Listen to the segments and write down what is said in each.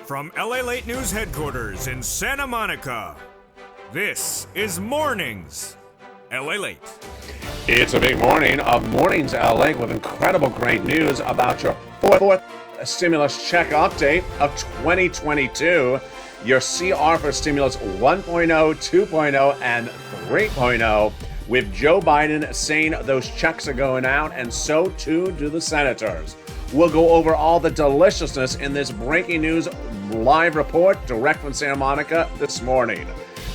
From LALATE News Headquarters in Santa Monica, this is Mornings LALATE. It's a big morning of Mornings LA with incredible great news about your fourth stimulus check update of 2022. Your CR for stimulus 1.0, 2.0, and 3.0, with Joe Biden saying those checks are going out, and so too do the senators. We'll go over all the deliciousness in this breaking news live report direct from Santa Monica this morning.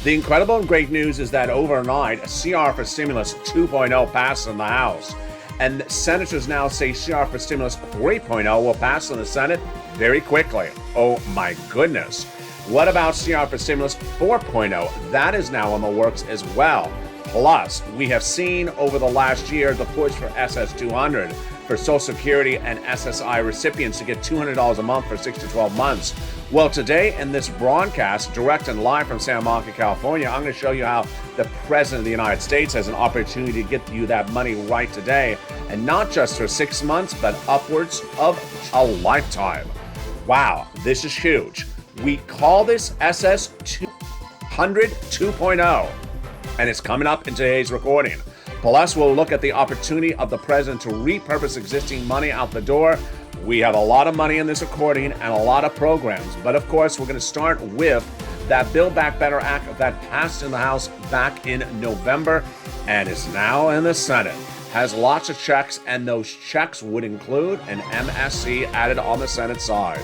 The incredible and great news is that overnight, CR for Stimulus 2.0 passed in the House. And senators now say CR for Stimulus 3.0 will pass in the Senate very quickly. Oh my goodness. What about CR for Stimulus 4.0? That is now in the works as well. Plus, we have seen over the last year the push for SS200 for Social Security and SSI recipients to get $200 a month for 6 to 12 months. Well, today in this broadcast, direct and live from Santa Monica, California, I'm going to show you how the President of the United States has an opportunity to get you that money right today, and not just for 6 months, but upwards of a lifetime. Wow, this is huge. We call this SS200 2.0, and it's coming up in today's recording. Plus, we'll look at the opportunity of the president to repurpose existing money out the door. We have a lot of money in this recording and a lot of programs, but of course, we're going to start with that Build Back Better Act that passed in the House back in November and is now in the Senate. Has lots of checks, and those checks would include an MSC added on the Senate side.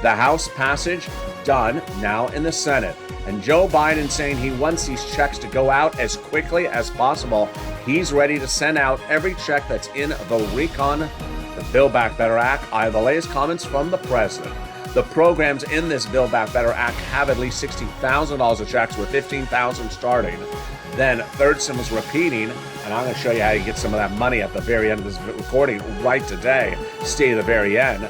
The House passage done, now in the Senate. And Joe Biden saying he wants these checks to go out as quickly as possible. He's ready to send out every check that's in the recon, the Build Back Better Act. I have the latest comments from the president. The programs in this Build Back Better Act have at least $60,000 of checks, with $15,000 starting. Then third stimulus repeating, and I'm going to show you how you get some of that money at the very end of this recording right today. Stay to the very end.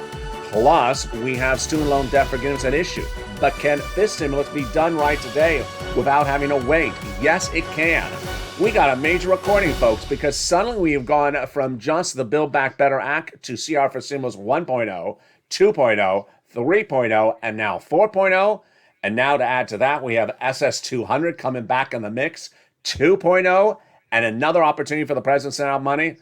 Plus, we have student loan debt forgiveness at issue. But can this stimulus be done right today without having to wait? Yes, it can. We got a major recording, folks, because suddenly we have gone from just the Build Back Better Act to CR for Stimulus 1.0, 2.0, 3.0, and now 4.0. And now to add to that, we have SS200 coming back in the mix, 2.0, and another opportunity for the president to send out money.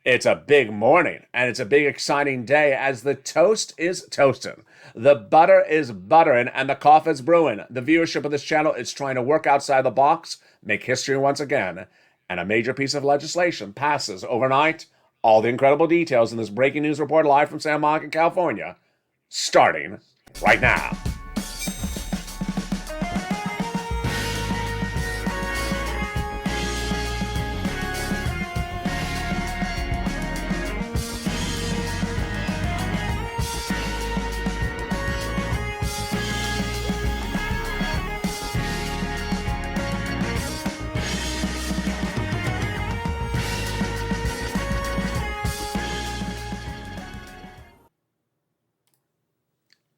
It's a big morning, and it's a big, exciting day as the toast is toasting, the butter is buttering, and the coffee is brewing. The viewership of this channel is trying to work outside the box, make history once again, and a major piece of legislation passes overnight. All the incredible details in this breaking news report live from Santa Monica, California, starting right now.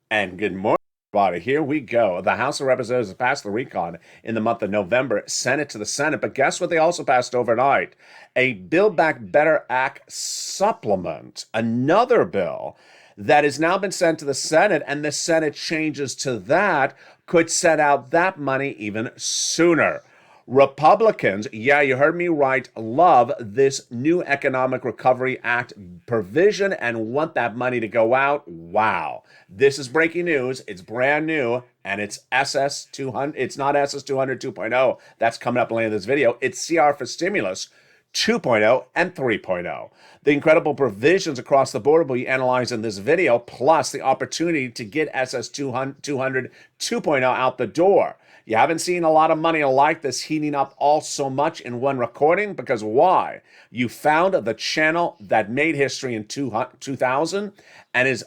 And good morning, everybody. Here we go. The House of Representatives passed the recon in the month of November, Senate to the Senate. But guess what they also passed overnight? A Build Back Better Act supplement, another bill that has now been sent to the Senate, and the Senate changes to that could set out that money even sooner. Republicans, yeah, you heard me right, love this new Economic Recovery Act provision and want that money to go out. Wow. This is breaking news. It's brand new, and it's SS200. It's not SS200 2.0. That's coming up later in this video. It's CR for Stimulus 2.0 and 3.0. The incredible provisions across the board will be analyzed in this video, plus the opportunity to get SS200 2.0 out the door. You haven't seen a lot of money like this heating up all so much in one recording, because why? You found the channel that made history in 2000 and is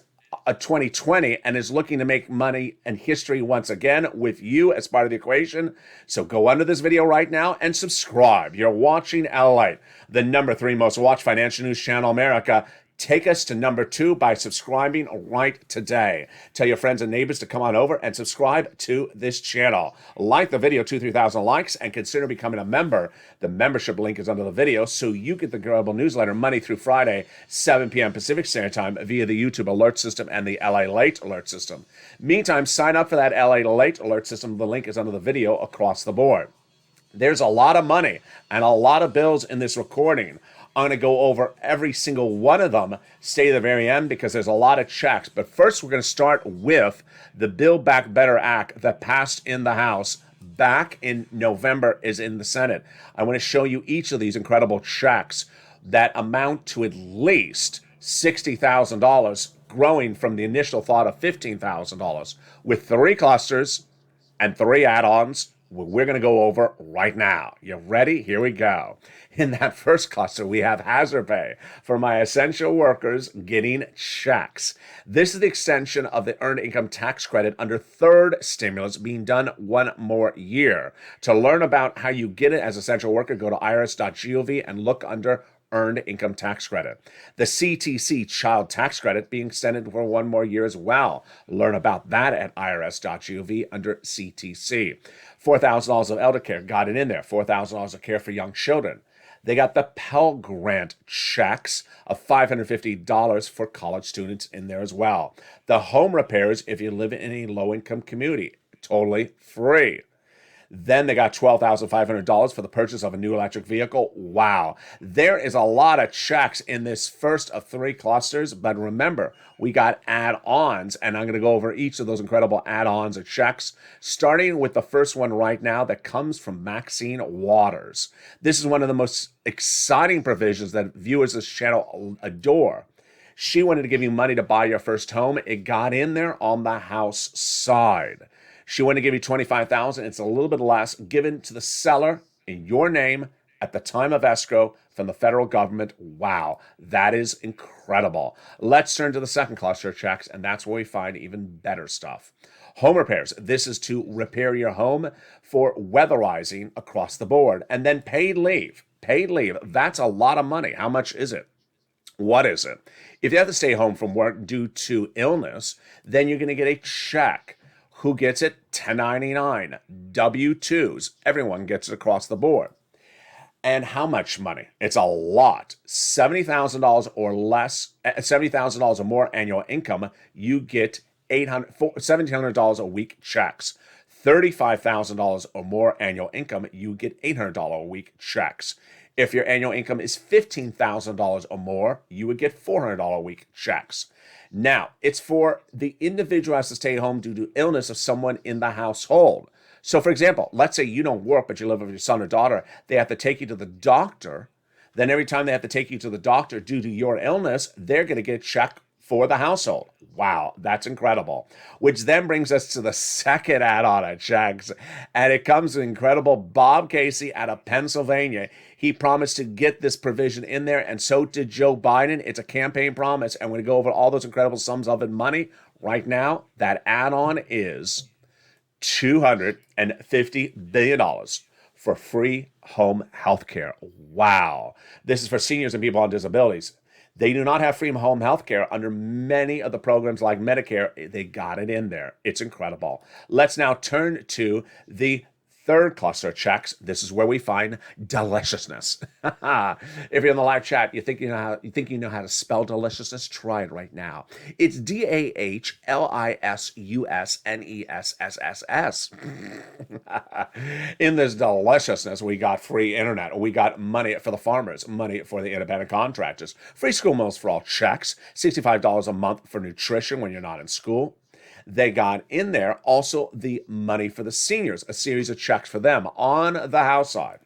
2020 and is looking to make money and history once again with you as part of the equation. So go under this video right now and subscribe. You're watching LALATE, the #3 most watched financial news channel in America. Take us to number 2 by subscribing right today. Tell your friends and neighbors to come on over and subscribe to this channel. Like the video, 2,000-3,000 likes, and consider becoming a member. The membership link is under the video, so you get the incredible newsletter Monday through Friday, 7 p.m. Pacific Standard Time via the YouTube alert system and the LALATE alert system. Meantime, sign up for that LALATE alert system. The link is under the video across the board. There's a lot of money and a lot of bills in this recording. I'm going to go over every single one of them. Stay to the very end because there's a lot of checks. But first, we're going to start with the Build Back Better Act that passed in the House back in November, is in the Senate. I want to show you each of these incredible checks that amount to at least $60,000, growing from the initial thought of $15,000, with 3 clusters and 3 add-ons we're going to go over right now. You ready? Here we go. In that first cluster, we have hazard pay for my essential workers getting checks. This is the extension of the earned income tax credit under third stimulus being done 1 more year. To learn about how you get it as essential worker, go to irs.gov and look under earned income tax credit. The CTC child tax credit being extended for 1 more year as well. Learn about that at irs.gov under CTC. $4,000 of elder care, got it in there. $4,000 of care for young children. They got the Pell Grant checks of $550 for college students in there as well. The home repairs, if you live in a low-income community, totally free. Then they got $12,500 for the purchase of a new electric vehicle. Wow. There is a lot of checks in this first of 3 clusters, but remember, we got add-ons, and I'm going to go over each of those incredible add-ons or checks, starting with the first one right now that comes from Maxine Waters. This is one of the most exciting provisions that viewers of this channel adore. She wanted to give you money to buy your first home. It got in there on the House side. She wanted to give you $25,000. It's a little bit less, given to the seller in your name at the time of escrow from the federal government. Wow, that is incredible. Let's turn to the second cluster of checks, and that's where we find even better stuff. Home repairs. This is to repair your home for weatherizing across the board. And then paid leave. Paid leave, that's a lot of money. How much is it? What is it? If you have to stay home from work due to illness, then you're going to get a check. Who gets it? 1099, W-2s. Everyone gets it across the board. And how much money? It's a lot. $70,000 or less, $70,000 or more annual income, you get $1,700 a week checks. $35,000 or more annual income, you get $800 a week checks. If your annual income is $15,000 or more, you would get $400 a week checks. Now, it's for the individual who has to stay home due to illness of someone in the household. So, for example, let's say you don't work, but you live with your son or daughter. They have to take you to the doctor. Then every time they have to take you to the doctor due to your illness, they're going to get a check for the household. Wow, that's incredible. Which then brings us to the second add-on at checks. And it comes to incredible Bob Casey out of Pennsylvania. He promised to get this provision in there, and so did Joe Biden. It's a campaign promise, and we're going to go over all those incredible sums of it money. Right now, that add-on is $250 billion for free home health care. Wow. This is for seniors and people on disabilities. They do not have free home health care under many of the programs like Medicare. They got it in there. It's incredible. Let's now turn to the third cluster of checks. This is where we find deliciousness. If you're in the live chat, you think you know how to spell deliciousness? Try it right now. It's DAHLISUSNESSSS. In this deliciousness, we got free internet. We got money for the farmers, money for the independent contractors, free school meals for all checks, $65 a month for nutrition when you're not in school. They got in there also the money for the seniors, a series of checks for them on the House side.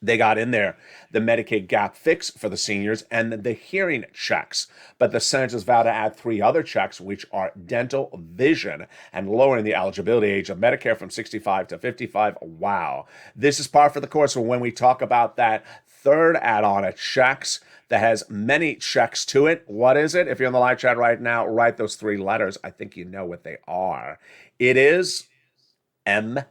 They got in there the Medicaid gap fix for the seniors and the hearing checks. But the senators vow to add 3 other checks, which are dental, vision, and lowering the eligibility age of Medicare from 65 to 55. Wow. This is par for the course for when we talk about that third add-on at checks that has many checks to it. What is it? If you're in the live chat right now, write those 3 letters. I think you know what they are. It is MSC.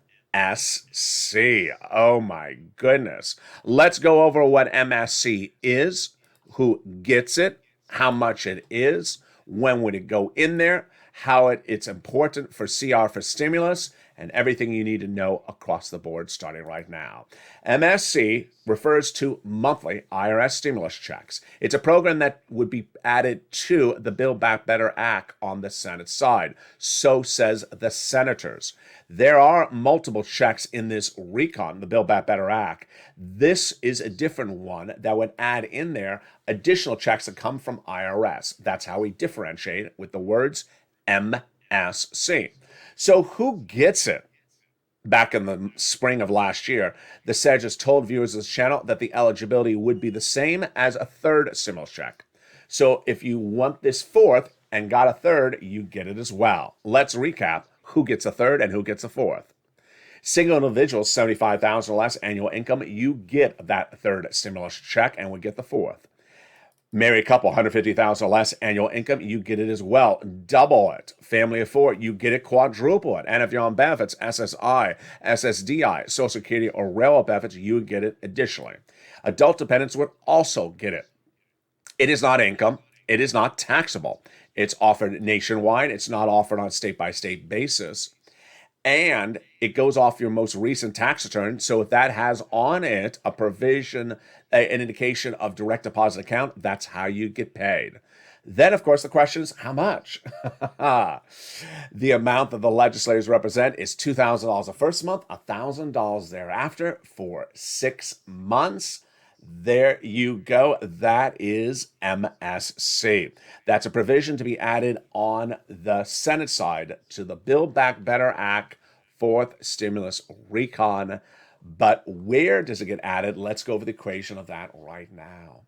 Oh my goodness. Let's go over what MSC is, who gets it, how much it is, when would it go in there, how it's important for CR for stimulus, and everything you need to know across the board starting right now. MSC refers to monthly IRS stimulus checks. It's a program that would be added to the Build Back Better Act on the Senate side. So says the senators. There are multiple checks in this recon, the Build Back Better Act. This is a different one that would add in there additional checks that come from IRS. That's how we differentiate it with the words MSC. So who gets it? Back in the spring of last year, the Sedges told viewers of this channel that the eligibility would be the same as a third stimulus check. So if you want this fourth and got a third, you get it as well. Let's recap who gets a third and who gets a fourth. Single individuals, $75,000 or less annual income, you get that third stimulus check and would get the fourth. Married couple, $150,000 or less annual income, you get it as well. Double it. Family of four, you get it, quadruple it. And if you're on benefits, SSI, SSDI, Social Security, or railroad benefits, you would get it additionally. Adult dependents would also get it. It is not income. It is not taxable. It's offered nationwide. It's not offered on a state-by-state basis. And it goes off your most recent tax return. So if that has on it a provision, an indication of direct deposit account, that's how you get paid. Then, of course, the question is, how much? The amount that the legislators represent is $2,000 the first month, $1,000 thereafter for 6 months. There you go. That is MSC. That's a provision to be added on the Senate side to the Build Back Better Act, fourth stimulus recon. But where does it get added? Let's go over the equation of that right now.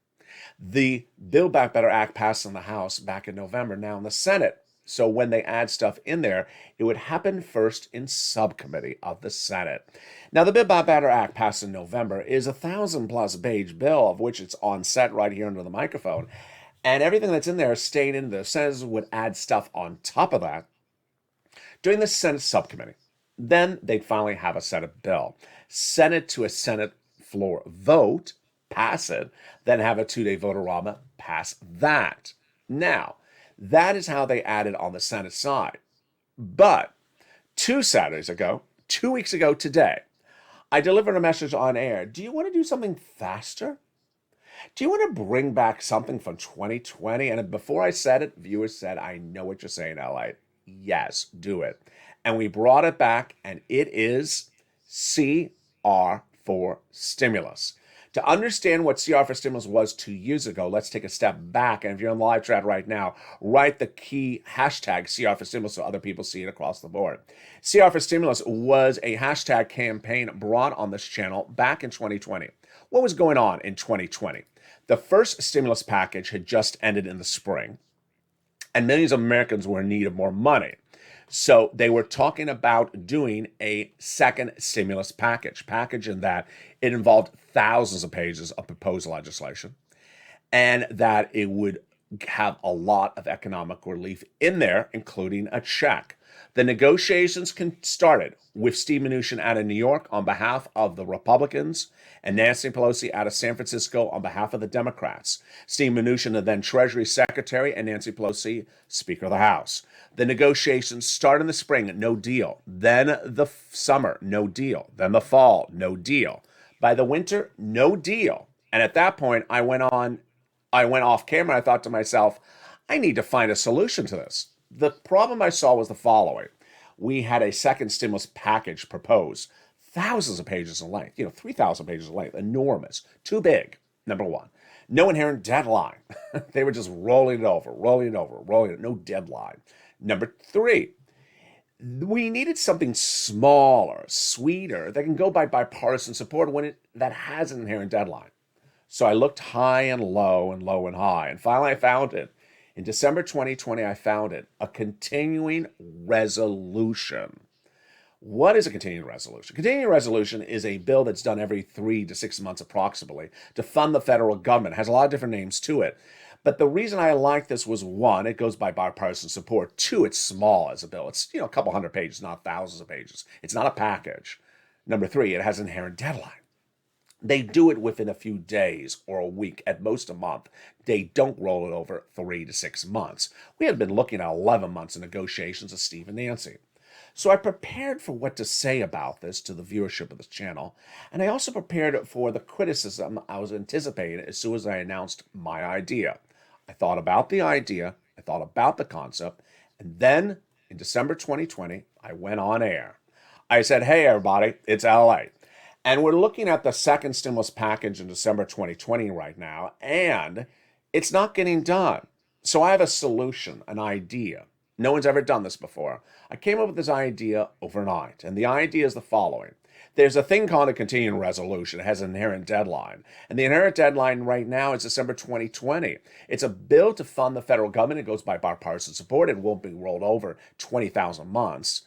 The Build Back Better Act passed in the House back in November, now in the Senate. So when they add stuff in there, it would happen first in subcommittee of the Senate. Now, the Build Back Better Act passed in November is a 1,000+ page bill, of which it's on set right here under the microphone. And everything that's in there stayed in there. Senators would add stuff on top of that during the Senate subcommittee. Then they'd finally have a Senate bill. Senate to a Senate floor vote, pass it, then have a 2-day vote-a-rama, pass that. Now, that is how they added on the Senate side. But 2 Saturdays ago, 2 weeks ago today, I delivered a message on air. Do you want to do something faster? Do you want to bring back something from 2020? And before I said it, viewers said, I know what you're saying, LA. Yes, do it. And we brought it back, and it is CR for stimulus. To understand what CR for stimulus was 2 years ago, let's take a step back. And if you're on live chat right now, write the key hashtag CR for stimulus so other people see it across the board. CR for stimulus was a hashtag campaign brought on this channel back in 2020. What was going on in 2020? The first stimulus package had just ended in the spring, and millions of Americans were in need of more money. So they were talking about doing a second stimulus package in that it involved thousands of pages of proposed legislation, and that it would have a lot of economic relief in there, including a check. The negotiations started with Steve Mnuchin out of New York on behalf of the Republicans and Nancy Pelosi out of San Francisco on behalf of the Democrats. Steve Mnuchin, the then Treasury Secretary, and Nancy Pelosi, Speaker of the House. The negotiations started in the spring, no deal. Then the summer, no deal. Then the fall, no deal. By the winter, no deal. And at that point, I went off camera. I thought to myself, I need to find a solution to this. The problem I saw was the following. We had a second stimulus package proposed, thousands of pages in length, 3,000 pages in length, enormous, too big, number one. No inherent deadline. They were just rolling it over, no deadline. Number 3, we needed something smaller, sweeter, that can go by bipartisan support that has an inherent deadline. So I looked high and low and high, and finally I found it. In December 2020, I found it, a continuing resolution. What is a continuing resolution? Continuing resolution is a bill that's done every 3 to 6 months approximately to fund the federal government. It has a lot of different names to it. But the reason I like this was, 1, it goes by bipartisan support. 2, it's small as a bill. It's a couple hundred pages, not thousands of pages. It's not a package. Number 3, it has an inherent deadline. They do it within a few days or a week, at most a month. They don't roll it over 3 to 6 months. We had been looking at 11 months of negotiations with Steve and Nancy. So I prepared for what to say about this to the viewership of this channel, and I also prepared for the criticism I was anticipating as soon as I announced my idea. I thought about the idea, I thought about the concept, and then in December 2020, I went on air. I said, hey everybody, it's LA. And we're looking at the second stimulus package in December 2020 right now, and it's not getting done. So I have a solution, an idea. No one's ever done this before. I came up with this idea overnight, and the idea is the following. There's a thing called a continuing resolution. It has an inherent deadline. And the inherent deadline right now is December 2020. It's a bill to fund the federal government. It goes by bipartisan support. It won't be rolled over 20,000 months.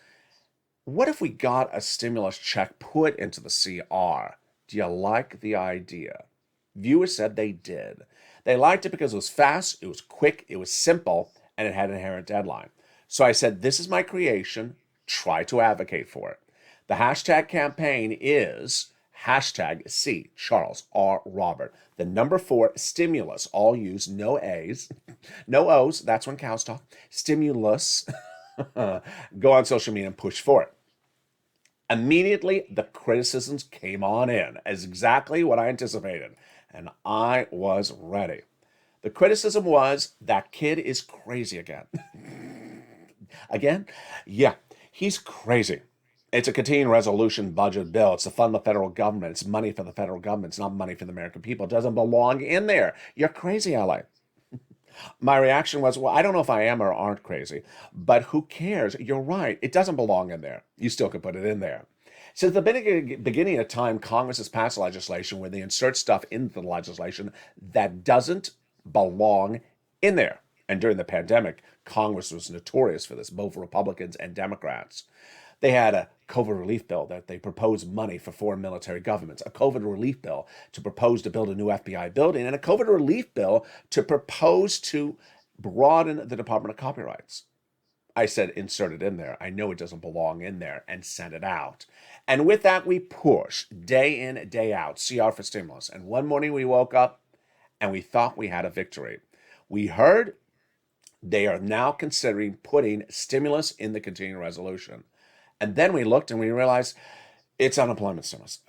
What if we got a stimulus check put into the CR? Do you like the idea? Viewers said they did. They liked it because it was fast, it was quick, it was simple, and it had an inherent deadline. So I said, this is my creation, try to advocate for it. The hashtag campaign is hashtag C, Charles R. Robert. The number 4, stimulus, all U's, no A's, no O's, that's when cows talk, stimulus. Go on social media and push for it. Immediately, the criticisms came on in as exactly what I anticipated, and I was ready. The criticism was, that kid is crazy again. Again? Yeah, he's crazy. It's a continuing resolution budget bill. It's to fund the federal government. It's money for the federal government. It's not money for the American people. It doesn't belong in there. You're crazy, LA. My reaction was, well, I don't know if I am or aren't crazy, but who cares? You're right. It doesn't belong in there. You still could put it in there. Since the beginning of time, Congress has passed legislation where they insert stuff into the legislation that doesn't belong in there. And during the pandemic, Congress was notorious for this, both Republicans and Democrats. They had a COVID relief bill that they proposed money for foreign military governments, a COVID relief bill to propose to build a new FBI building, and a COVID relief bill to propose to broaden the Department of Copyrights. I said, insert it in there. I know it doesn't belong in there, and send it out. And with that, we push day in, day out, CR for stimulus. And one morning we woke up and we thought we had a victory. We heard they are now considering putting stimulus in the continuing resolution. And then we looked and we realized it's unemployment stimulus.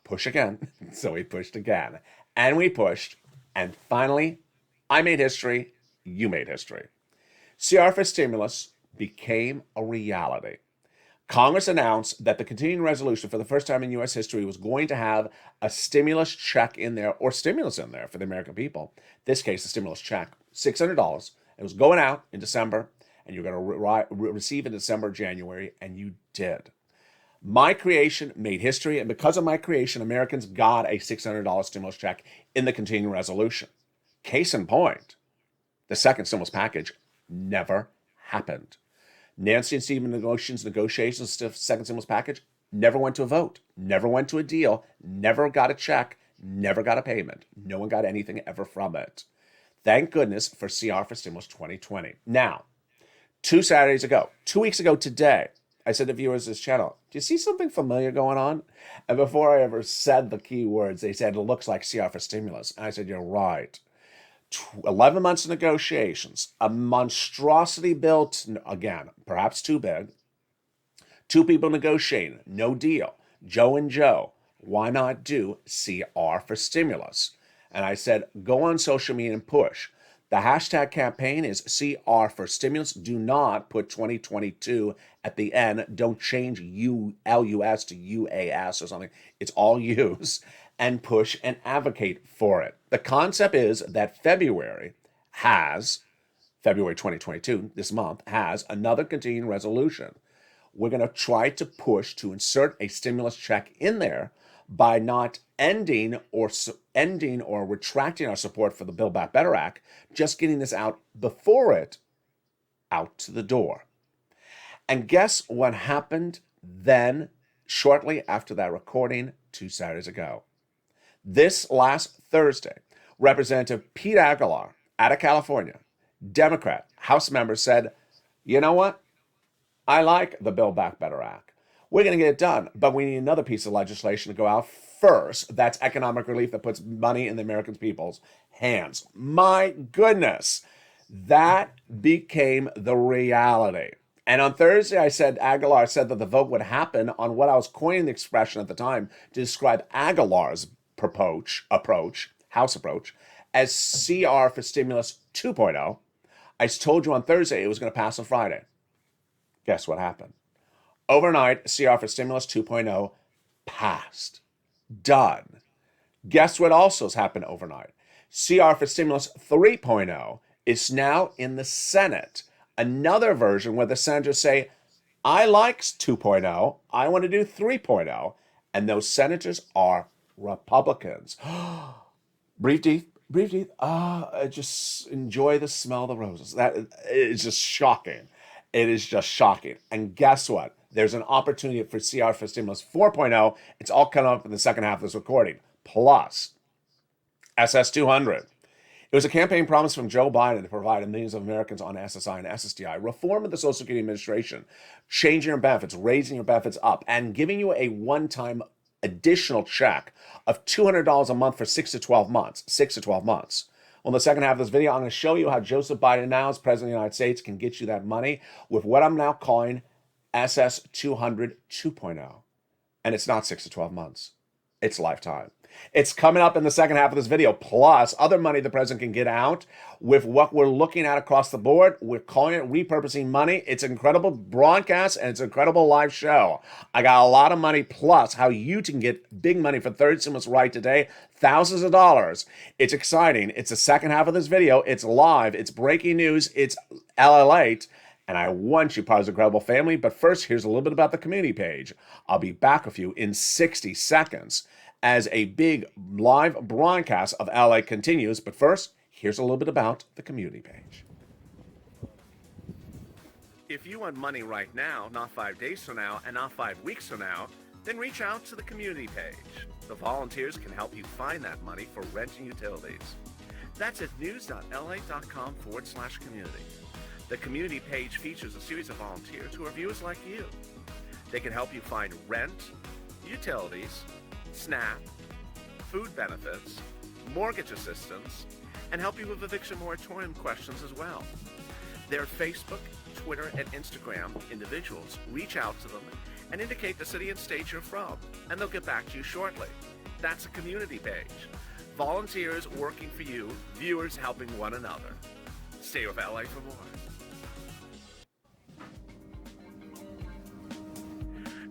Push again. So we pushed again. And we pushed. And finally, I made history. You made history. CR for stimulus became a reality. Congress announced that the continuing resolution for the first time in U.S. history was going to have a stimulus check in there, or stimulus in there for the American people. In this case, a stimulus check, $600. It was going out in December, and you're going to receive in December, January, and you did. My creation made history, and because of my creation, Americans got a $600 stimulus check in the continuing resolution. Case in point, the second stimulus package never happened. Nancy and Stephen negotiations, second stimulus package, never went to a vote, never went to a deal, never got a check, never got a payment. No one got anything ever from it. Thank goodness for CR for Stimulus 2020. Now, 2 Saturdays ago, 2 weeks ago today, I said to viewers of this channel, do you see something familiar going on? And before I ever said the key words, they said, it looks like CR for stimulus. And I said, you're right. 11 months of negotiations, a monstrosity built, again, perhaps too big. 2 people negotiating, no deal. Joe and Joe, why not do CR for stimulus? And I said, go on social media and push. The hashtag campaign is CR for stimulus. Do not put 2022 at the end. Don't change LUS to UAS or something. It's all U's. And push and advocate for it. The concept is that February 2022, this month, has another continuing resolution. We're going to try to push to insert a stimulus check in there by not ending or retracting our support for the Build Back Better Act, just getting this out before it out to the door. And guess what happened then, shortly after that recording 2 Saturdays ago? This last Thursday, Representative Pete Aguilar out of California, Democrat, House member, said, you know what? I like the Build Back Better Act. We're going to get it done, but we need another piece of legislation to go out first. That's economic relief that puts money in the American people's hands. My goodness, that became the reality. And on Thursday, Aguilar said that the vote would happen on what I was coining the expression at the time to describe Aguilar's House approach, as CR for Stimulus 2.0. I told you on Thursday it was going to pass on Friday. Guess what happened? Overnight, CR for Stimulus 2.0 passed. Done. Guess what also has happened overnight? CR for Stimulus 3.0 is now in the Senate. Another version where the senators say, I like 2.0, I want to do 3.0, and those senators are Republicans. Breathe deep. Just enjoy the smell of the roses. That is just shocking. It is just shocking. And guess what? There's an opportunity for CR for Stimulus 4.0. It's all coming up in the second half of this recording. Plus, SS 200. It was a campaign promise from Joe Biden to provide millions of Americans on SSI and SSDI, reform of the Social Security Administration, changing your benefits, raising your benefits up, and giving you a one-time additional check of $200 a month for 6 to 12 months. 6 to 12 months. Well, in the second half of this video, I'm going to show you how Joseph Biden, now as President of the United States, can get you that money with what I'm now calling SS 200 2.0. And it's not 6 to 12 months. It's lifetime. It's coming up in the second half of this video, plus other money the president can get out with what we're looking at across the board. We're calling it repurposing money. It's an incredible broadcast and it's an incredible live show. I got a lot of money, plus how you can get big money for third stimulus right today, thousands of dollars. It's exciting. It's the second half of this video. It's live. It's breaking news. It's LALATE. And I want you part of this incredible family. But first, here's a little bit about the community page. I'll be back with you in 60 seconds as a big live broadcast of LA continues. But first, here's a little bit about the community page. If you want money right now, not 5 days from now, and not 5 weeks from now, then reach out to the community page. The volunteers can help you find that money for rent and utilities. That's at news.la.com/community. The community page features a series of volunteers who are viewers like you. They can help you find rent, utilities, SNAP, food benefits, mortgage assistance, and help you with eviction moratorium questions as well. Their Facebook, Twitter, and Instagram individuals reach out to them and indicate the city and state you're from, and they'll get back to you shortly. That's a community page. Volunteers working for you, viewers helping one another. Stay with LA for more.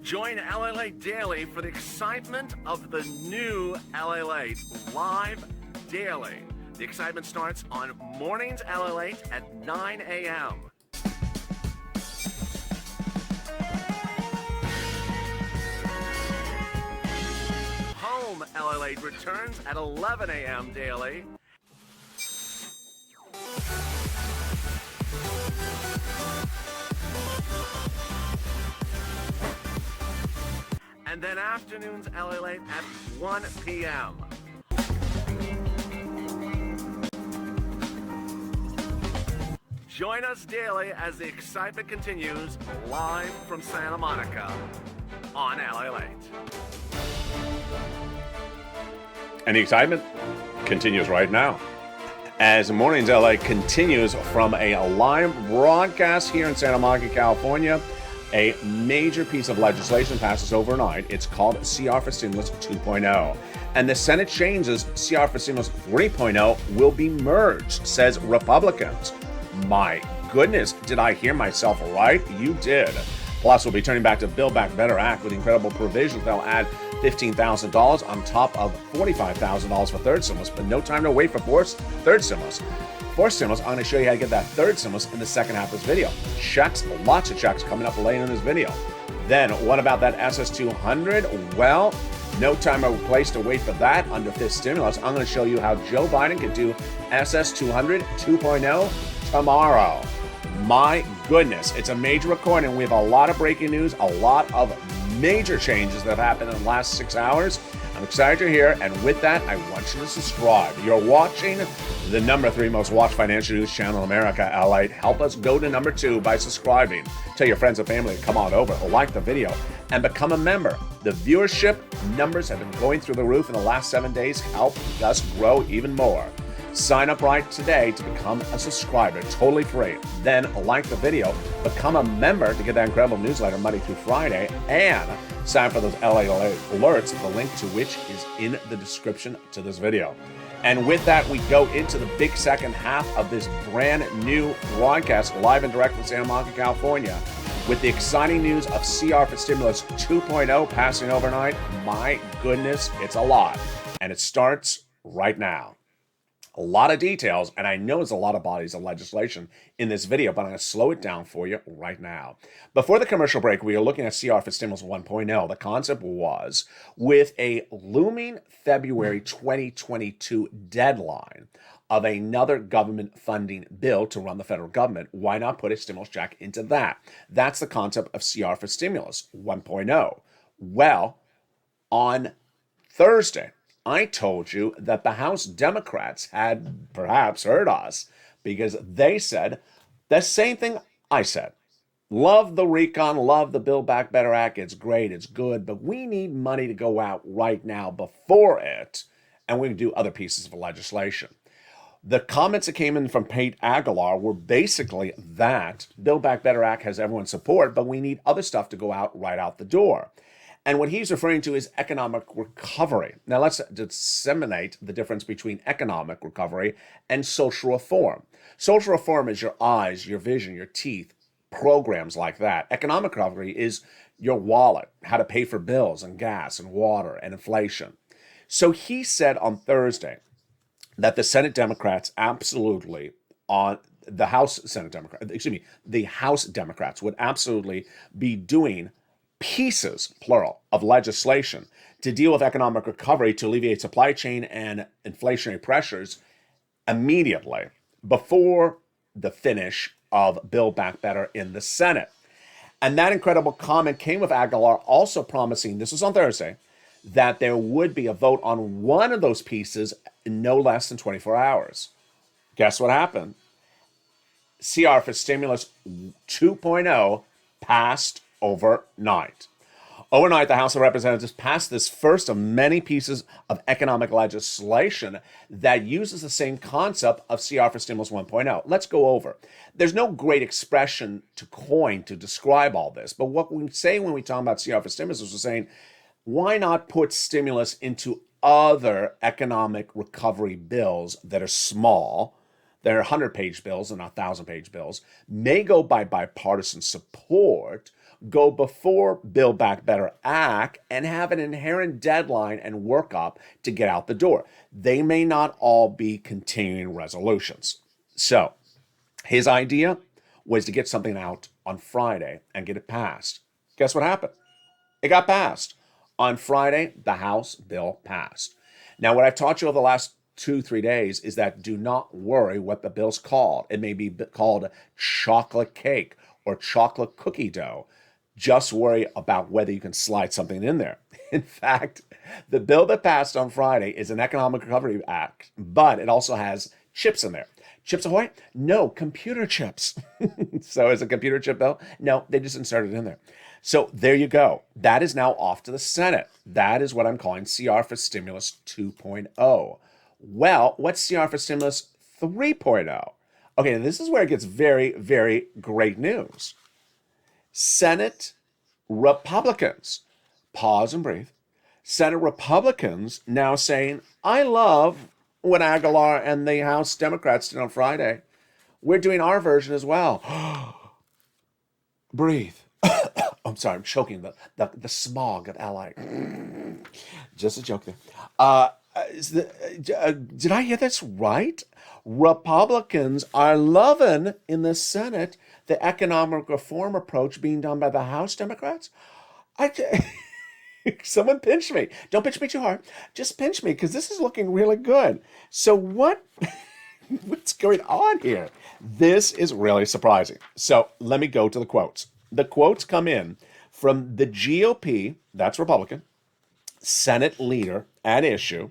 Join LALATE Daily for the excitement of the new LALATE live daily. The excitement starts on Mornings LALATE at 9 a.m. Home LALATE returns at 11 a.m. daily. And then afternoons LALATE at 1 p.m. Join us daily as the excitement continues live from Santa Monica on LALATE. And the excitement continues right now as Mornings LA continues from a live broadcast here in Santa Monica, California. A major piece of legislation passes overnight. It's called CR for Stimulus 2.0. And the Senate changes CR for Stimulus 3.0 will be merged, says Republicans. My goodness, did I hear myself right? You did. Plus, we'll be turning back to Build Back Better Act with incredible provisions that'll add $15,000 on top of $45,000 for third stimulus, but no time to wait for third stimulus. Fourth stimulus, I'm going to show you how to get that third stimulus in the second half of this video. Checks, lots of checks coming up later in this video. Then, what about that SS 200? Well, no time or place to wait for that under fifth stimulus. I'm going to show you how Joe Biden can do SS 200 2.0 tomorrow. My goodness, it's a major recording. We have a lot of breaking news, a lot of major changes that have happened in the last 6 hours. I'm going I'm excited you're here, and with that, I want you to subscribe. You're watching the number 3 most watched financial news channel in America, LALATE. Help us go to number 2 by subscribing. Tell your friends and family to come on over, like the video, and become a member. The viewership numbers have been going through the roof in the last 7 days. Help us grow even more. Sign up right today to become a subscriber, totally free. Then like the video, become a member to get that incredible newsletter Monday through Friday, and sign up for those LALATE alerts, the link to which is in the description to this video. And with that, we go into the big second half of this brand new broadcast, live and direct from Santa Monica, California, with the exciting news of CR for Stimulus 2.0 passing overnight. My goodness, it's a lot. And it starts right now. A lot of details, and I know there's a lot of bodies of legislation in this video, but I'm going to slow it down for you right now. Before the commercial break, we are looking at CR for Stimulus 1.0. The concept was, with a looming February 2022 deadline of another government funding bill to run the federal government, why not put a stimulus check into that? That's the concept of CR for Stimulus 1.0. Well, on Thursday, I told you that the House Democrats had perhaps heard us, because they said the same thing I said. Love the recon, love the Build Back Better Act. It's great, it's good, but we need money to go out right now before it, and we can do other pieces of legislation. The comments that came in from Pete Aguilar were basically that Build Back Better Act has everyone's support, but we need other stuff to go out right out the door. And what he's referring to is economic recovery. Now, let's disseminate the difference between economic recovery and social reform. Social reform is your eyes, your vision, your teeth, programs like that. Economic recovery is your wallet, how to pay for bills and gas and water and inflation. So he said on Thursday that the Senate Democrats absolutely, the House Democrats would absolutely be doing pieces, plural, of legislation to deal with economic recovery to alleviate supply chain and inflationary pressures immediately before the finish of Build Back Better in the Senate. And that incredible comment came with Aguilar also promising, this was on Thursday, that there would be a vote on one of those pieces in no less than 24 hours. Guess what happened? CR for Stimulus 2.0 passed overnight. Overnight, the House of Representatives passed this first of many pieces of economic legislation that uses the same concept of CR for Stimulus 1.0. Let's go over. There's no great expression to coin to describe all this, but what we say when we talk about CR for Stimulus is we're saying, why not put stimulus into other economic recovery bills that are small? They're 100-page bills and not 1,000-page bills, may go by bipartisan support, go before Build Back Better Act, and have an inherent deadline and workup to get out the door. They may not all be continuing resolutions. So his idea was to get something out on Friday and get it passed. Guess what happened? It got passed. On Friday, the House bill passed. Now, what I've taught you over the last 2-3 days is that do not worry what the bill's called. It may be called chocolate cake or chocolate cookie dough. Just worry about whether you can slide something in there. In fact, the bill that passed on Friday is an Economic Recovery Act, but it also has chips in there. Chips Ahoy? No, computer chips. So is it a computer chip bill? No, they just inserted it in there. So there you go. That is now off to the Senate. That is what I'm calling CR for Stimulus 2.0. Well, what's CR for Stimulus 3.0? Okay, this is where it gets very, very great news. Senate Republicans, pause and breathe. Senate Republicans now saying, I love what Aguilar and the House Democrats did on Friday. We're doing our version as well. Breathe. I'm sorry, I'm choking. The smog of LA. Just a joke there. Did I hear this right? Republicans are loving in the Senate the economic reform approach being done by the House Democrats. Someone pinch me. Don't pinch me too hard. Just pinch me, because this is looking really good. So what's going on here? This is really surprising. So let me go to the quotes. The quotes come in from the GOP, that's Republican, Senate leader at issue,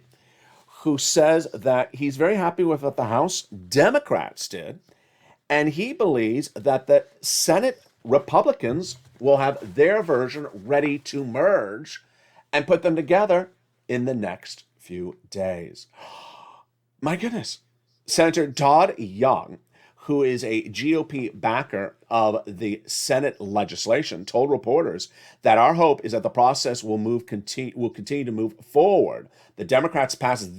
who says that he's very happy with what the House Democrats did, and he believes that the Senate Republicans will have their version ready to merge and put them together in the next few days. My goodness. Senator Todd Young, who is a GOP backer of the Senate legislation, told reporters that our hope is that the process will continue to move forward. The Democrats passed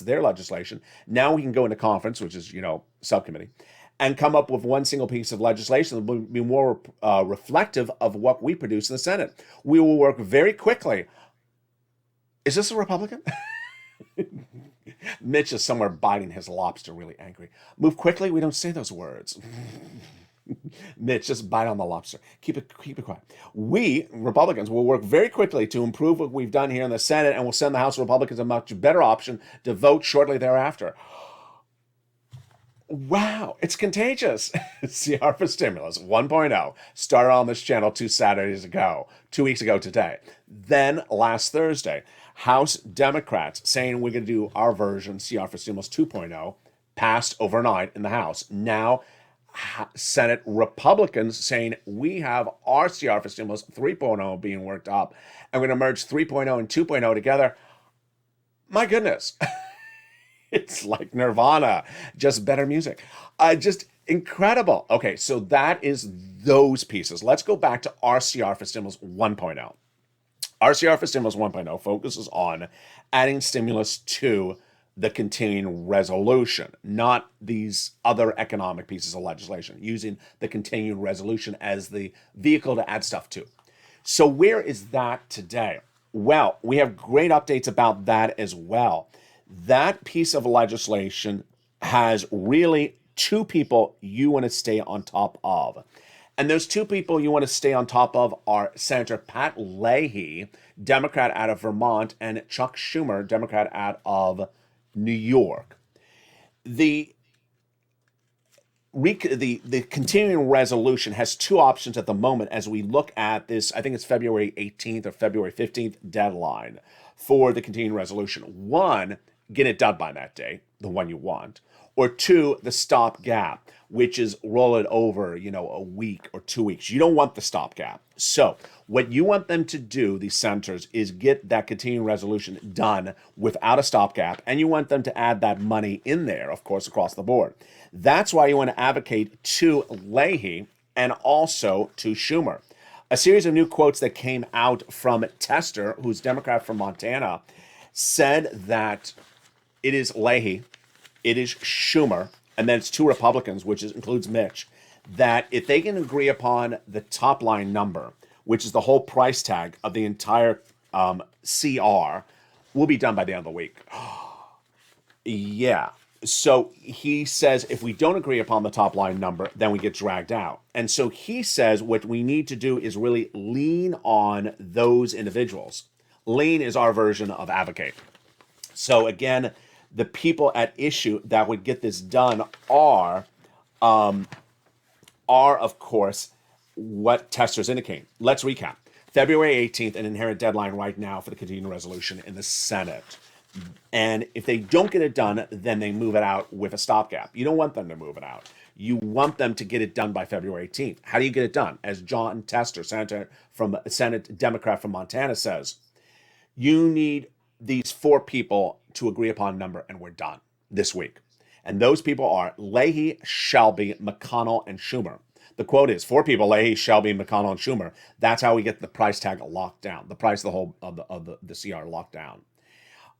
their legislation. Now we can go into conference, which is, subcommittee, and come up with one single piece of legislation that will be more reflective of what we produce in the Senate. We will work very quickly. Is this a Republican? Mitch is somewhere biting his lobster, really angry. Move quickly. We don't say those words. Mitch, just bite on the lobster. Keep it quiet. We, Republicans, will work very quickly to improve what we've done here in the Senate, and will send the House Republicans a much better option to vote shortly thereafter. Wow, it's contagious. CR for Stimulus 1.0 started on this channel 2 weeks ago today. Then last Thursday, House Democrats saying we're going to do our version, CR for Stimulus 2.0, passed overnight in the House. Now, Senate Republicans saying we have our CR for Stimulus 3.0 being worked up, and we're going to merge 3.0 and 2.0 together. My goodness. It's like Nirvana, just better music. Just incredible. Okay, so that is those pieces. Let's go back to RCR for Stimulus 1.0. RCR for Stimulus 1.0 focuses on adding stimulus to the continuing resolution, not these other economic pieces of legislation, using the continuing resolution as the vehicle to add stuff to. So where is that today? Well, we have great updates about that as well. That piece of legislation has really two people you want to stay on top of. And those two people you want to stay on top of are Senator Pat Leahy, Democrat out of Vermont, and Chuck Schumer, Democrat out of New York. The continuing resolution has two options at the moment as we look at this. I think it's February 18th or February 15th deadline for the continuing resolution. One, get it done by that day, the one you want. Or two, the stopgap, which is roll it over, a week or 2 weeks. You don't want the stopgap. So what you want them to do, these senators, is get that continuing resolution done without a stopgap, and you want them to add that money in there, of course, across the board. That's why you want to advocate to Leahy and also to Schumer. A series of new quotes that came out from Tester, who's Democrat from Montana, said that it is Leahy, it is Schumer, and then it's two Republicans, which includes Mitch, that if they can agree upon the top line number, which is the whole price tag of the entire CR, will be done by the end of the week. Yeah. So he says if we don't agree upon the top line number, then we get dragged out. And so he says what we need to do is really lean on those individuals. Lean is our version of advocate. So again, the people at issue that would get this done are of course, what testers indicate. Let's recap. February 18th, an inherent deadline right now for the continuing resolution in the Senate. And if they don't get it done, then they move it out with a stopgap. You don't want them to move it out. You want them to get it done by February 18th. How do you get it done? As John Tester, Senate Democrat from Montana, says, you need these four people to agree upon a number, and we're done this week. And those people are Leahy, Shelby, McConnell, and Schumer. The quote is, four people, Leahy, Shelby, McConnell, and Schumer. That's how we get the price tag locked down, the price of the whole of the CR locked down.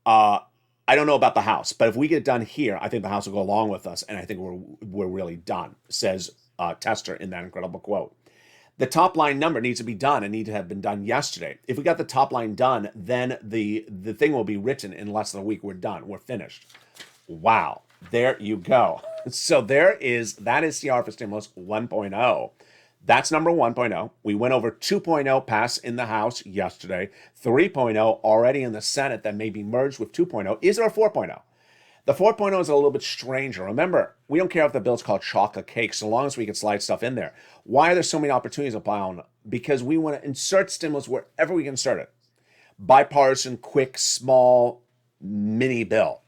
I don't know about the House, but if we get it done here, I think the House will go along with us, and I think we're really done, says Tester in that incredible quote. The top line number needs to be done and need to have been done yesterday. If we got the top line done, then the thing will be written in less than a week. We're done. We're finished. Wow. There you go. So that is CR for Stimulus 1.0. That's number 1.0. We went over 2.0 pass in the House yesterday. 3.0 already in the Senate that may be merged with 2.0. Is there a 4.0? The 4.0 is a little bit stranger. Remember, we don't care if the bill's called chocolate cake, so long as we can slide stuff in there. Why are there so many opportunities abound? Because we want to insert stimulus wherever we can insert it. bipartisan, quick, small, mini bill.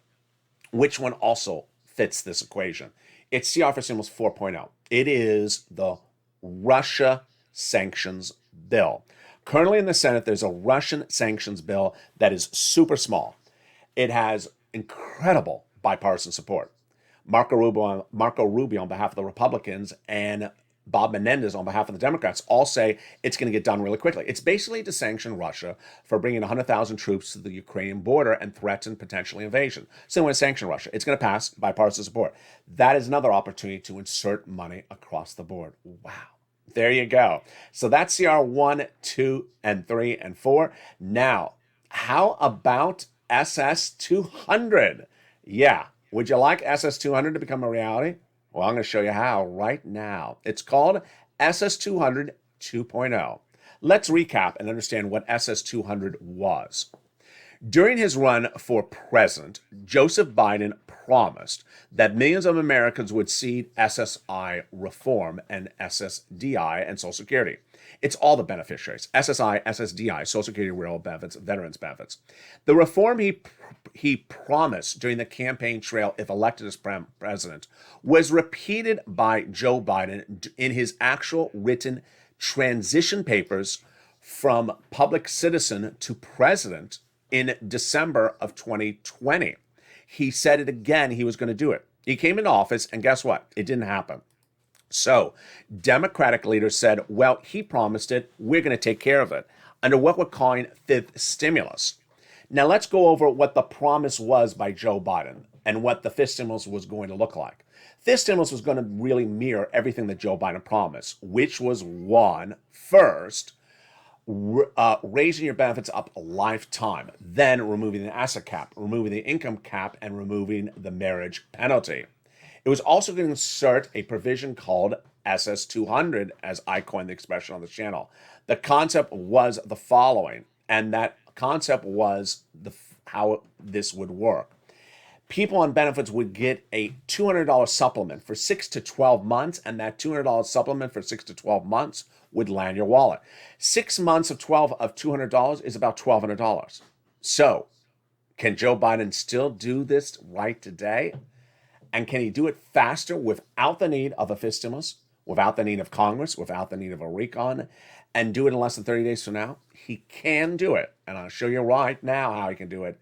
Which one also fits this equation? It's CR for Stimulus 4.0. It is the Russia sanctions bill. Currently in the Senate, there's a Russian sanctions bill that is super small. It has incredible bipartisan support. Marco Rubio on behalf of the Republicans and Bob Menendez on behalf of the Democrats all say it's going to get done really quickly. It's basically to sanction Russia for bringing 100,000 troops to the Ukrainian border and threaten potentially invasion. So they want to sanction Russia. It's going to pass bipartisan support. That is another opportunity to insert money across the board. Wow. There you go. So that's CR 1, 2, and 3, and 4. Now, how about SS 200? Yeah. Would you like SS 200 to become a reality? Well, I'm going to show you how right now. It's called SS 200 2.0. Let's recap and understand what SS 200 was. During his run for president, Joseph Biden promised that millions of Americans would see SSI reform and SSDI and Social Security. It's all the beneficiaries, SSI, SSDI, Social Security real benefits, veterans benefits. The reform he promised during the campaign trail, if elected as president, was repeated by Joe Biden in his actual written transition papers from public citizen to president in December of 2020. He said it again, he was going to do it. He came into office, and guess what? It didn't happen. So Democratic leaders said, well, he promised it, we're going to take care of it, under what we're calling fifth stimulus. Now let's go over what the promise was by Joe Biden and what the fifth stimulus was going to look like. Fifth stimulus was going to really mirror everything that Joe Biden promised, which was one, first, raising your benefits up a lifetime, then removing the asset cap, removing the income cap, and removing the marriage penalty. It was also going to insert a provision called SS 200, as I coined the expression on this channel. The concept was the following, and that concept was how this would work. People on benefits would get a $200 supplement for 6 to 12 months, and that $200 supplement for 6 to 12 months would land your wallet. 6 months of $200 is about $1,200. So, can Joe Biden still do this right today? And can he do it faster without the need of a fifth stimulus, without the need of Congress, without the need of a recon, and do it in less than 30 days from now? He can do it. And I'll show you right now how he can do it.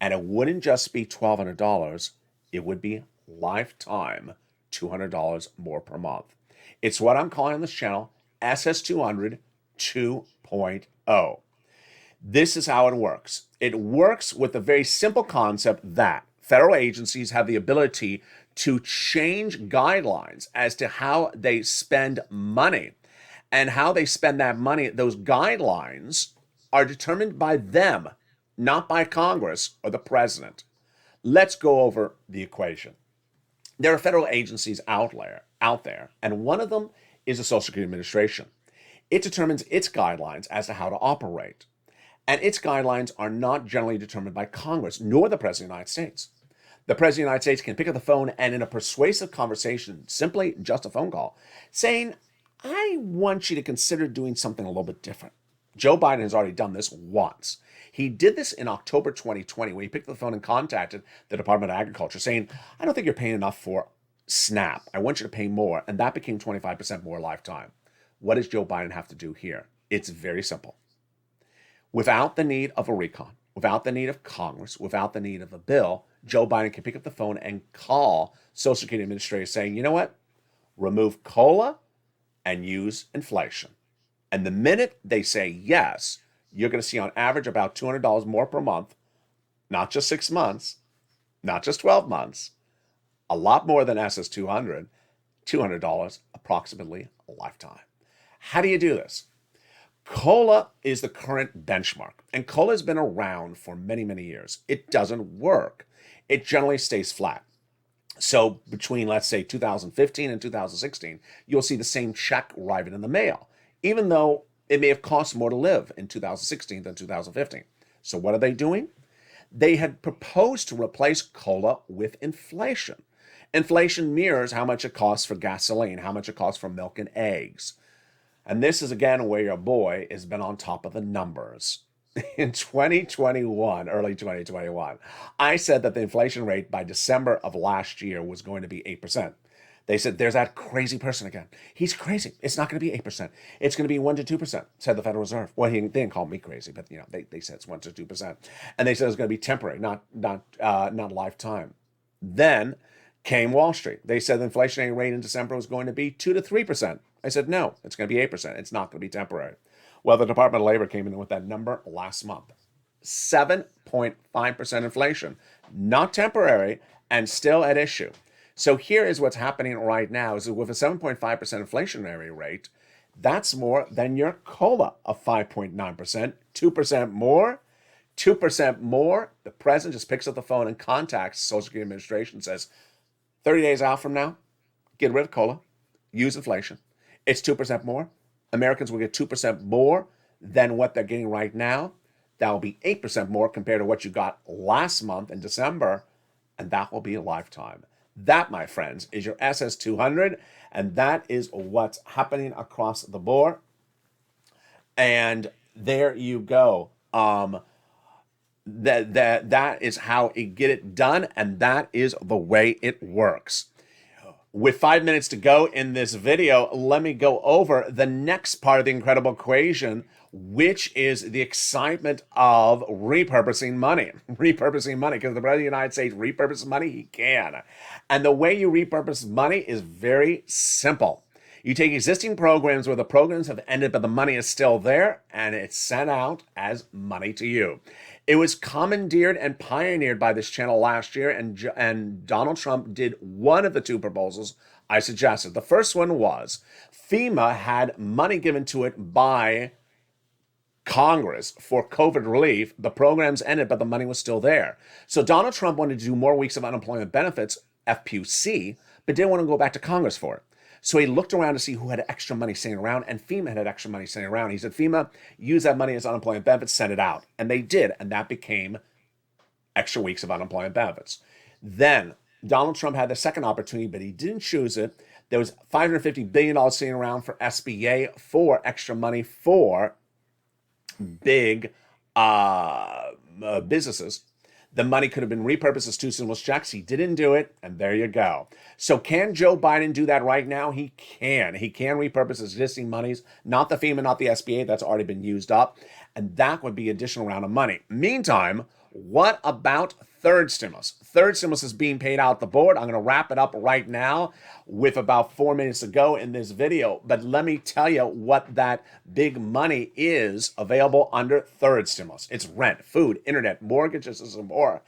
And it wouldn't just be $1,200. It would be lifetime $200 more per month. It's what I'm calling on this channel SS 200 2.0. This is how it works. It works with the very simple concept that federal agencies have the ability to change guidelines as to how they spend money. And how they spend that money, those guidelines are determined by them, not by Congress or the president. Let's go over the equation. There are federal agencies out there, and one of them is the Social Security Administration. It determines its guidelines as to how to operate. And its guidelines are not generally determined by Congress, nor the President of the United States. The President of the United States can pick up the phone and in a persuasive conversation, simply just a phone call, saying, I want you to consider doing something a little bit different. Joe Biden has already done this once. He did this in October 2020 when he picked up the phone and contacted the Department of Agriculture saying, I don't think you're paying enough for SNAP. I want you to pay more. And that became 25% more lifetime. What does Joe Biden have to do here? It's very simple. Without the need of a recon, without the need of Congress, without the need of a bill, Joe Biden can pick up the phone and call Social Security administrators saying, you know what? Remove COLA and use inflation. And the minute they say yes, you're going to see on average about $200 more per month, not just 6 months, not just 12 months, a lot more than SS 200, $200 approximately a lifetime. How do you do this? COLA is the current benchmark, and COLA has been around for many, many years. It doesn't work. It generally stays flat. So between, let's say, 2015 and 2016, you'll see the same check arriving in the mail, even though it may have cost more to live in 2016 than 2015. So what are they doing? They had proposed to replace COLA with inflation. Inflation mirrors how much it costs for gasoline, how much it costs for milk and eggs. And this is, again, where your boy has been on top of the numbers. in 2021, early 2021, I said that the inflation rate by December of last year was going to be 8%. They said, there's that crazy person again. He's crazy. It's not going to be 8%. It's going to be 1 to 2%, said the Federal Reserve. Well, they didn't call me crazy, but they said it's 1 to 2%. And they said it's going to be temporary, not lifetime. Then came Wall Street. They said the inflationary rate in December was going to be 2 to 3%. I said, no, it's going to be 8%. It's not going to be temporary. Well, the Department of Labor came in with that number last month. 7.5% inflation, not temporary, and still at issue. So here is what's happening right now is that with a 7.5% inflationary rate, that's more than your COLA of 5.9%, 2% more, 2% more. The president just picks up the phone and contacts Social Security Administration and says, 30 days out from now, get rid of COLA, use inflation. It's 2% more. Americans will get 2% more than what they're getting right now. That will be 8% more compared to what you got last month in December, and that will be a lifetime. That, my friends, is your SS200, and that is what's happening across the board. And there you go. That is how you get it done, and that is the way it works. With 5 minutes to go in this video, let me go over the next part of the incredible equation, which is the excitement of repurposing money. Repurposing money, because the President of the United States repurposes money, he can. And the way you repurpose money is very simple. You take existing programs where the programs have ended, but the money is still there, and it's sent out as money to you. It was commandeered and pioneered by this channel last year, and Donald Trump did one of the two proposals I suggested. The first one was FEMA had money given to it by Congress for COVID relief. The programs ended, but the money was still there. So Donald Trump wanted to do more weeks of unemployment benefits, FPUC, but didn't want to go back to Congress for it. So he looked around to see who had extra money sitting around, and FEMA had extra money sitting around. He said, FEMA, use that money as unemployment benefits, send it out. And they did, and that became extra weeks of unemployment benefits. Then Donald Trump had the second opportunity, but he didn't choose it. There was $550 billion sitting around for SBA for extra money for big businesses. The money could have been repurposed as two stimulus checks. He didn't do it, and there you go. So can Joe Biden do that right now? He can. He can repurpose existing monies, not the FEMA, not the SBA. That's already been used up, and that would be an additional round of money. Meantime, what about third stimulus? Third stimulus is being paid out the board. I'm going to wrap it up right now with about 4 minutes to go in this video. But let me tell you what that big money is available under third stimulus. It's rent, food, internet, mortgages, and more.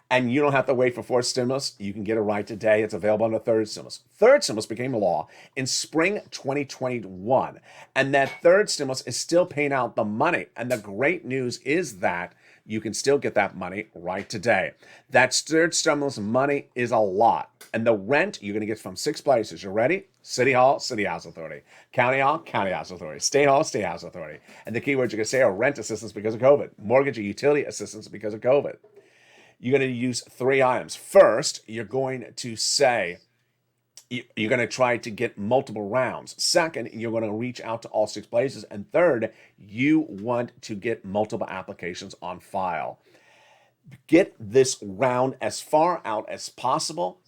And you don't have to wait for fourth stimulus. You can get it right today. It's available under third stimulus. Third stimulus became law in spring 2021. And that third stimulus is still paying out the money. And the great news is that you can still get that money right today. That third stimulus money is a lot. And the rent you're going to get from 6 places. You ready? City Hall, City House Authority. County Hall, County House Authority. State Hall, State House Authority. And the key words you're going to say are rent assistance because of COVID. Mortgage or utility assistance because of COVID. You're going to use 3 items. First, you're going to say, you're going to try to get multiple rounds. Second, you're going to reach out to all 6 places. And third, you want to get multiple applications on file. Get this round as far out as possible,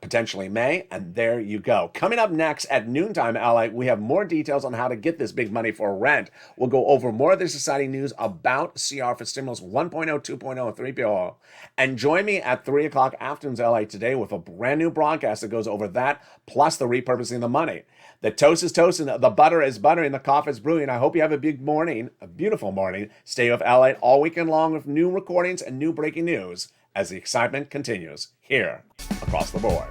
potentially May, and there you go. Coming up next at noontime, LA, we have more details on how to get this big money for rent. We'll go over more of this exciting news about CR for Stimulus 1.0, 2.0, and 3.0. And join me at 3 o'clock afternoons, LA, today with a brand new broadcast that goes over that, plus the repurposing the money. The toast is toasting, the butter is buttering, the coffee is brewing. I hope you have a big morning, a beautiful morning. Stay with LA all weekend long with new recordings and new breaking news as the excitement continues here across the board.